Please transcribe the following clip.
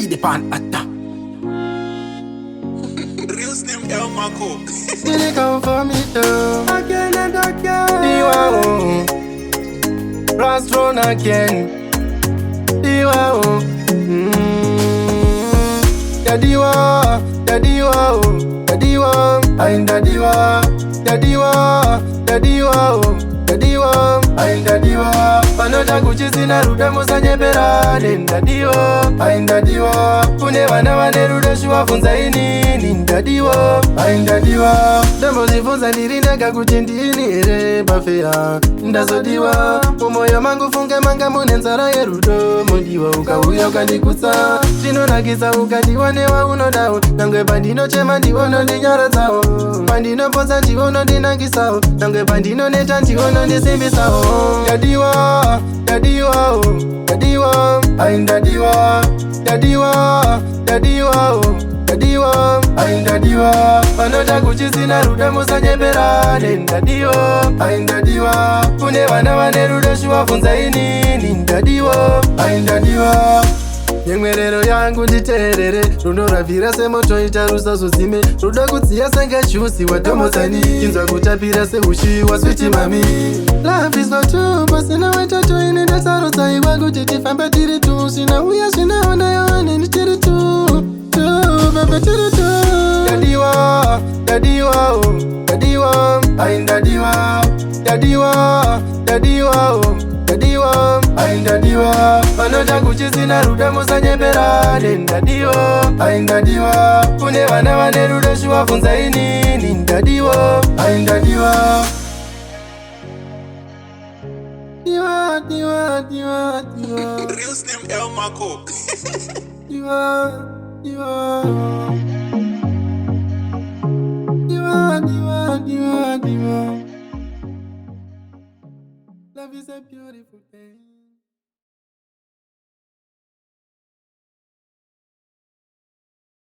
Speed upon atta. Real Slim El Marco. They come for me too. Again and again. Diwa Rastron again. Diwa Diwa I'm the diwa I'm the diwa Panoja kuchisina ruda musanyepera Nenda diwa I'm the diwa Kune vana vane ruda shuwafunza inini Nenda diwa I'm the diwa Dambo zifunza ndirinega kuti ndinire Bafea ndazodiwa Umoyo mangu funge manga munenzara yerudo Mundiwa ukauya ukandikutsa Tinonakisa ukandiwanewa unodao Nangwe pandino chema ndiwono ndinyaradzawo Pandino posa ndiwono ndinangisawo Nangwe pandino neta ndiwono ndisimbisawo Dadiwa I'm the diwa Panoja kuchisina ruda musanyepera Nenda diwa I'm the diwa Kune vana vane ruda shuwafunza inini Nenda diwa I'm the diwa Nyemwerero yangu nditerere Runo ravira semoto itarusa zozime Ruda kutsiya senge shusi watomosani Kinzwa kutapira sehushi wa sweet mami Love is not true Pasina weta tu inenda sarosa Iwa kuti tifamba tiri tu Sina uya sina onda yohane ni tiri tu Bebe tiri tu Dadiwa I'm the diwa I'm the diwa Panoja kuchisina ruda musanyepera Nenda diwa I'm the diwa Kune vana vane ruda shuwafunza inini Nenda diwa I'm the diwa Diwa Real Slim El Marco. Diwa Love is a beautiful thing.